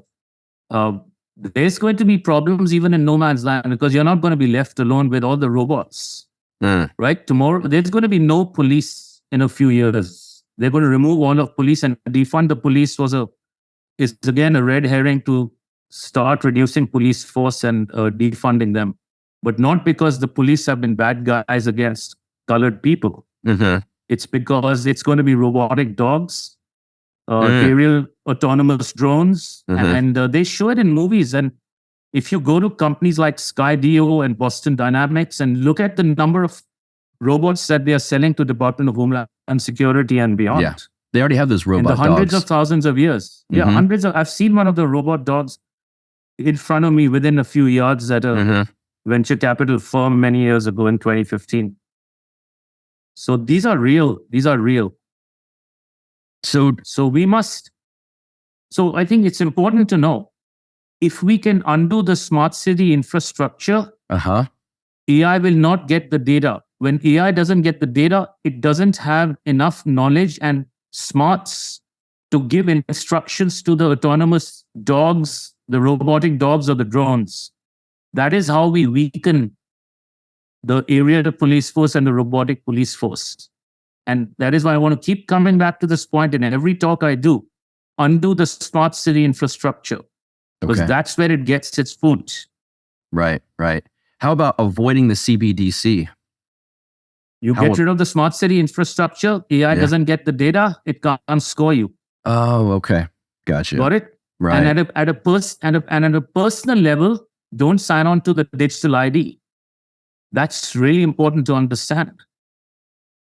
there's going to be problems even in no man's land, because you're not going to be left alone with all the robots. Right? Tomorrow, there's going to be no police in a few years. They're going to remove all of police and defund the police is again a red herring to start reducing police force and defunding them, but not because the police have been bad guys against colored people. It's because it's going to be robotic dogs, aerial autonomous drones, and they show it in movies. And if you go to companies like Skydio and Boston Dynamics and look at the number of robots that they are selling to Department of Homeland Security and beyond. Yeah. They already have those robot in the hundreds dogs. of thousands of years. Yeah, hundreds of. I've seen one of the robot dogs in front of me within a few yards at a venture capital firm many years ago in 2015. So these are real. These are real. So we must. So I think it's important to know, if we can undo the smart city infrastructure, AI will not get the data. When AI doesn't get the data, it doesn't have enough knowledge and smarts to give instructions to the autonomous dogs, the robotic dogs or the drones. That is how we weaken the area police force and the robotic police force. And that is why I want to keep coming back to this point in every talk I do. Undo the smart city infrastructure, because that's where it gets its food. Right. How about avoiding the CBDC? You get rid of the smart city infrastructure, AI doesn't get the data, it can't score you. Oh, okay. Gotcha. Got it? Right. And at a personal level, don't sign on to the digital ID. That's really important to understand.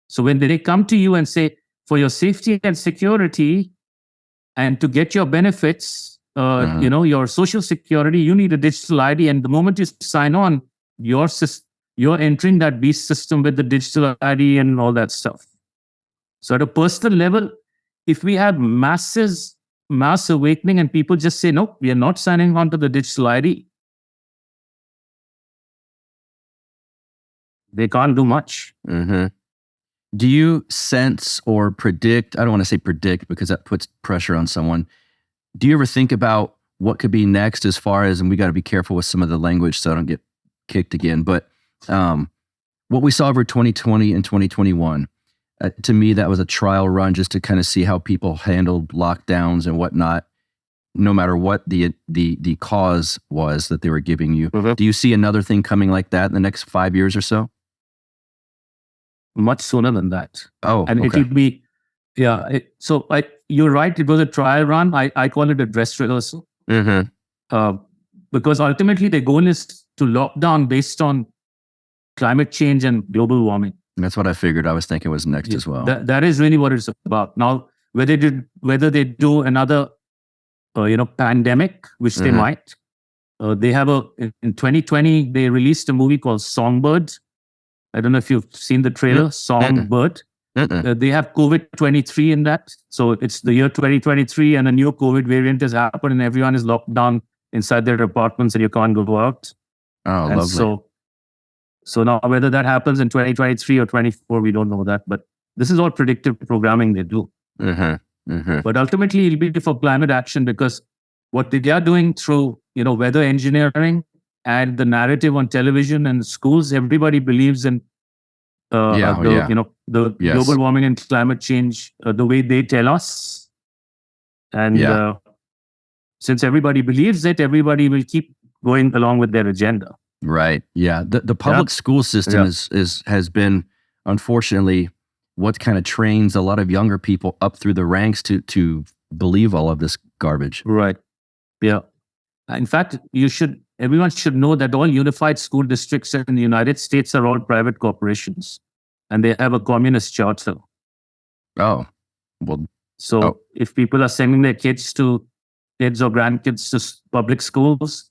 So when they come to you and say, for your safety and security and to get your benefits, your social security, you need a digital ID. And the moment you sign on, you're entering that beast system with the digital ID and all that stuff. So at a personal level, if we have mass awakening and people just say, no, we are not signing on to the digital ID, they can't do much. Do you sense or predict, I don't want to say predict because that puts pressure on someone. Do you ever think about what could be next as far as, and we got to be careful with some of the language so I don't get kicked again, but what we saw over 2020 and 2021, to me, that was a trial run just to kind of see how people handled lockdowns and whatnot, no matter what the cause was that they were giving you. Do you see another thing coming like that in the next 5 years or so? Much sooner than that. Oh, and it will be, you're right. It was a trial run. I call it a dress rehearsal. Because ultimately the goal is to lock down based on climate change and global warming. That's what I figured. I was thinking was next as well. That is really what it's about. Now, whether they do another, pandemic, which they might, they have in 2020, they released a movie called Songbird. I don't know if you've seen the trailer, Songbird. They have COVID-23 in that. So it's the year 2023 and a new COVID variant has happened and everyone is locked down inside their apartments and you can't go out. Oh, and lovely. So now whether that happens in 2023 or 24, we don't know that. But this is all predictive programming they do. But ultimately, it'll be for climate action because what they are doing through, weather engineering and the narrative on television and schools, everybody believes in the global warming and climate change the way they tell us. And since everybody believes it, everybody will keep going along with their agenda. Right. Yeah. The public school system has been, unfortunately, what kind of trains a lot of younger people up through the ranks to believe all of this garbage. Right. Yeah. In fact, everyone should know that all unified school districts in the United States are all private corporations and they have a communist charter. Oh, well. So if people are sending their kids or grandkids to public schools,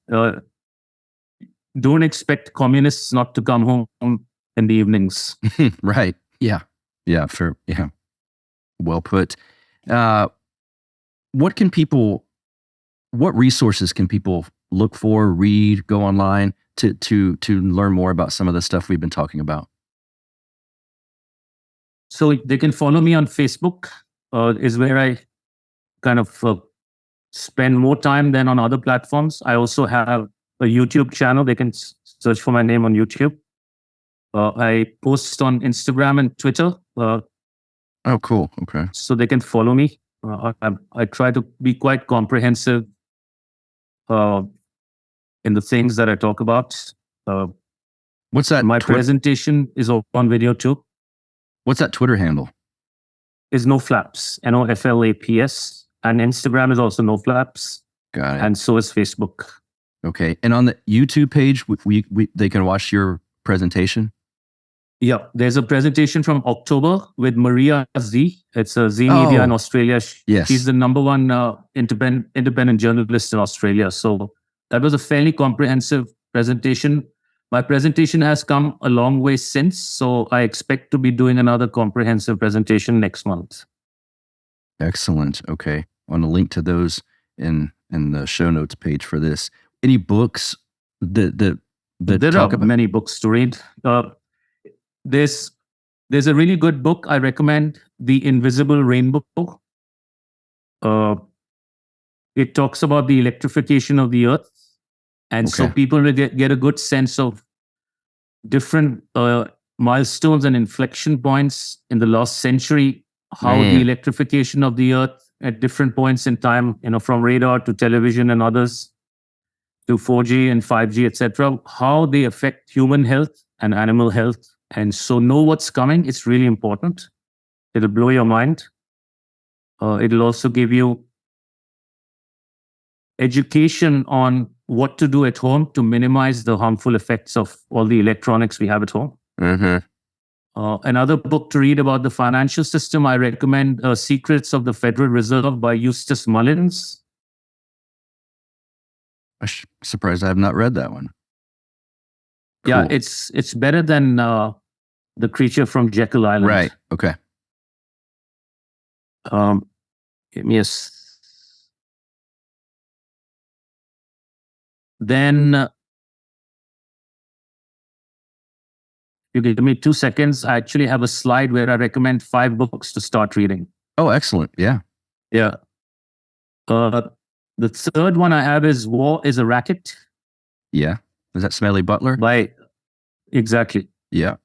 don't expect communists not to come home in the evenings. Right. Yeah. Yeah. Well put. What resources can people look for, read, go online to learn more about some of the stuff we've been talking about? So they can follow me on Facebook, is where I kind of spend more time than on other platforms. I also have a YouTube channel. They can search for my name on YouTube. I post on Instagram and Twitter. Oh, cool. Okay. So they can follow me. I try to be quite comprehensive uh, in the things that I talk about. Uh, What's that? my presentation is on video too. What's that Twitter handle? Is no flaps, NOFLAPS, and Instagram is also no flaps, Got it. and so is Facebook. Okay. And on the YouTube page, they can watch your presentation? Yeah, there's a presentation from October with Maria Z. It's a Z Media in Australia. Yes. She's the number one independent journalist in Australia. So that was a fairly comprehensive presentation. My presentation has come a long way since, so I expect to be doing another comprehensive presentation next month. Excellent. Okay. I want to link to those in the show notes page for this. Any books that there talk are about many books to read. There's a really good book I recommend, The Invisible Rainbow. It talks about the electrification of the earth, and so people will get a good sense of different milestones and inflection points in the last century, how the electrification of the earth at different points in time, from radar to television and others, to 4G and 5G, etc., how they affect human health and animal health. And so know what's coming. It's really important. It'll blow your mind. It'll also give you education on what to do at home to minimize the harmful effects of all the electronics we have at home. Another book to read about the financial system, I recommend Secrets of the Federal Reserve by Eustace Mullins. I'm surprised I have not read that one. Cool. Yeah, it's better than The Creature from Jekyll Island. Right. Okay. Give me Then you give me 2 seconds. I actually have a slide where I recommend 5 books to start reading. Oh, excellent. Yeah. Yeah. The third one I have is War is a Racket. Yeah. Is that Smedley Butler? Exactly. Yeah.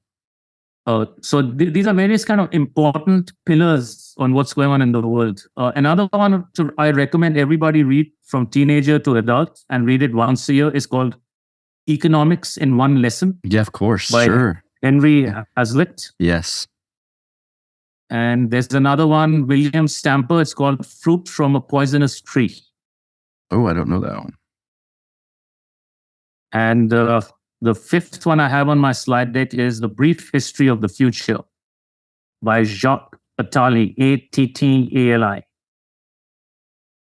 So these are various kind of important pillars on what's going on in the world. Another one I recommend everybody read from teenager to adult and read it once a year is called Economics in One Lesson. Yeah, of course. By Sure. Henry Hazlitt. Yes. And there's another one, William Stamper. It's called Fruit from a Poisonous Tree. Oh, I don't know that one. And the fifth one I have on my slide deck is The Brief History of the Future by Jacques Attali, Attali.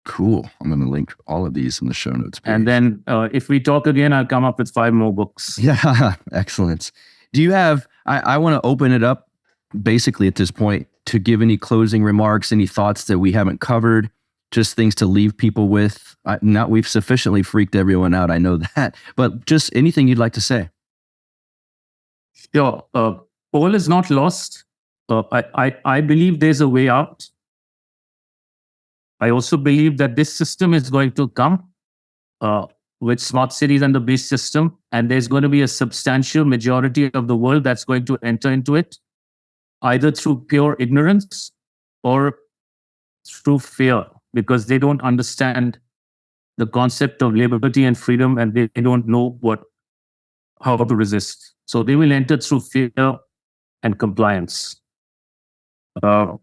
Cool. I'm going to link all of these in the show notes page. And then if we talk again, I'll come up with 5 more books. Yeah, excellent. Do you have, I want to open it up basically at this point to give any closing remarks, any thoughts that we haven't covered, just things to leave people with. We've sufficiently freaked everyone out, I know that, but just anything you'd like to say. Sure. All is not lost. I believe there's a way out. I also believe that this system is going to come with smart cities and the beast system, and there's going to be a substantial majority of the world that's going to enter into it, either through pure ignorance or through fear, because they don't understand the concept of liberty and freedom, and they don't know how to resist. So they will enter through fear and compliance. For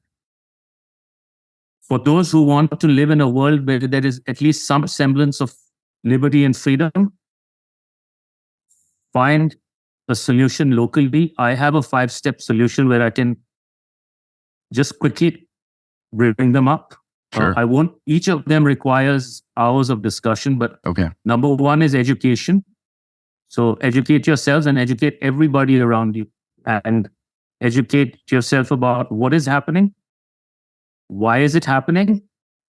those who want to live in a world where there is at least some semblance of liberty and freedom, find a solution locally. I have a 5-step solution where I can just quickly bring them up. Sure. Each of them requires hours of discussion, but okay. Number 1 is education. So educate yourselves and educate everybody around you, and educate yourself about what is happening, why is it happening,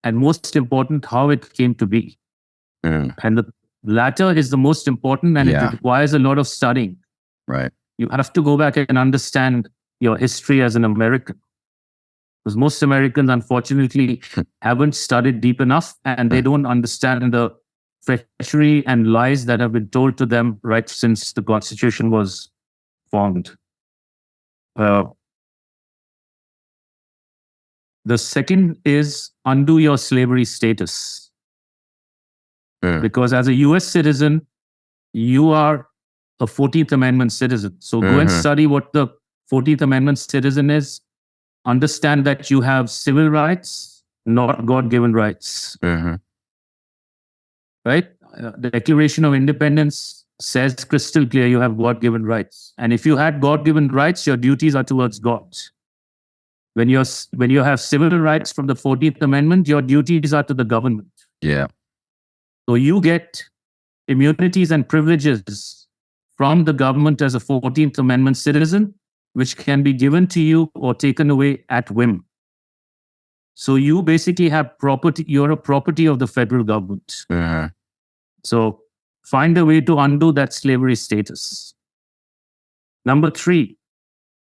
and most important, how it came to be. And the latter is the most important, and it requires a lot of studying. Right. You have to go back and understand your history as an American. Because most Americans, unfortunately, haven't studied deep enough, and they don't understand the treachery and lies that have been told to them right since the Constitution was formed. The second is undo your slavery status. Because as a US citizen, you are a 14th Amendment citizen. So go and study what the 14th Amendment citizen is. Understand that you have civil rights, not God-given rights. Right? The Declaration of Independence says crystal clear you have God-given rights. And if you had God-given rights, your duties are towards God. When you have civil rights from the 14th Amendment, your duties are to the government. Yeah. So you get immunities and privileges from the government as a 14th Amendment citizen, which can be given to you or taken away at whim. So you basically have property, you're a property of the federal government. So find a way to undo that slavery status. Number 3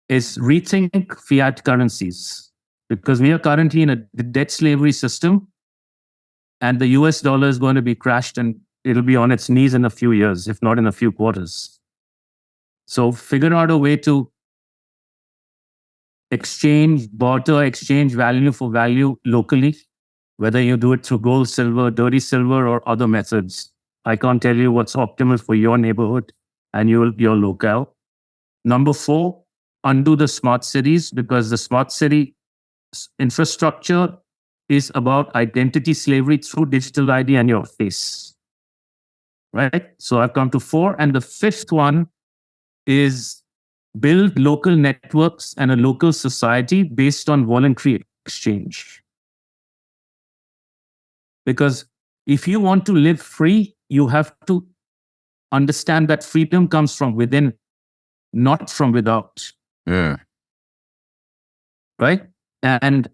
is rethink fiat currencies, because we are currently in a debt slavery system, and the US dollar is going to be crashed and it'll be on its knees in a few years, if not in a few quarters. So figure out a way to exchange value for value locally, whether you do it through gold, silver, dirty silver, or other methods. I can't tell you what's optimal for your neighborhood and your locale. Number 4, undo the smart cities, because the smart city infrastructure is about identity slavery through digital ID and your face. Right? So I've come to 4. And the 5th one is build local networks and a local society based on voluntary exchange. Because if you want to live free, you have to understand that freedom comes from within, not from without. Yeah. Right? And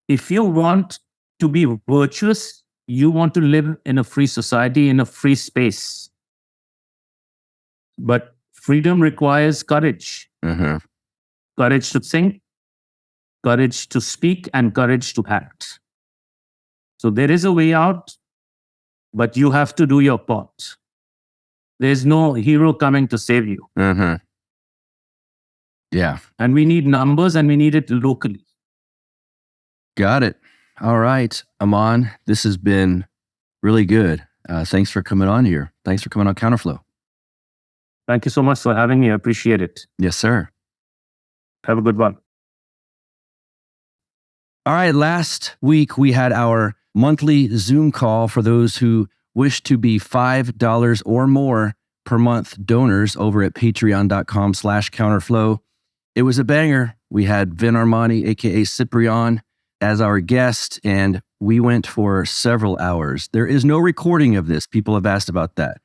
if you want to be virtuous, you want to live in a free society, in a free space. But freedom requires courage. Courage to think, courage to speak, and courage to act. So there is a way out, but you have to do your part. There's no hero coming to save you. Yeah. And we need numbers, and we need it locally. Got it. All right, Aman, this has been really good. Thanks for coming on here. Thanks for coming on Counterflow. Thank you so much for having me. I appreciate it. Yes, sir. Have a good one. All right, last week we had our monthly Zoom call for those who wish to be $5 or more per month donors over at patreon.com/counterflow. It was a banger. We had Vin Armani, aka Ciprian, as our guest, and we went for several hours. There is no recording of this. People have asked about that.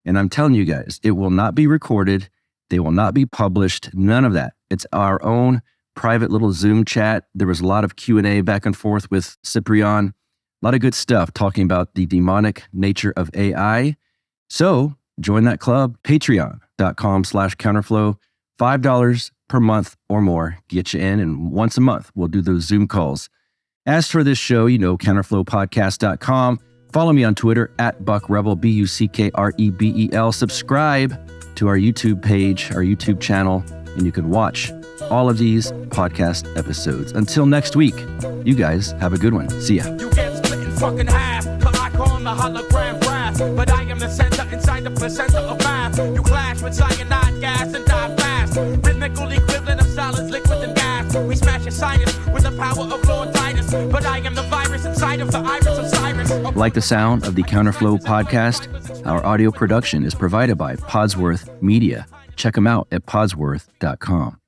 And I'm telling you guys, it will not be recorded. They will not be published. None of that. It's our own private little Zoom chat. There was a lot of Q&A back and forth with Ciprian. A lot of good stuff talking about the demonic nature of AI. So join that club, patreon.com/counterflow. $5 per month or more, get you in. And once a month, we'll do those Zoom calls. As for this show, counterflowpodcast.com. Follow me on Twitter @BuckRebel, BuckRebel. Subscribe to our YouTube page, our YouTube channel, and you can watch all of these podcast episodes. Until next week, you guys have a good one. See ya. You get split in fucking half, but I call the hologram brass. But I am the center inside the placenta of math. You clash with cyanide gas and die fast. Rhythmical equivalent of solids, liquid, and gas. We smash your sinus with the power of Lord Titus. But I am the virus inside of the iris of Cyrus. Like the sound of the Counterflow podcast? Our audio production is provided by Podsworth Media. Check them out at podsworth.com.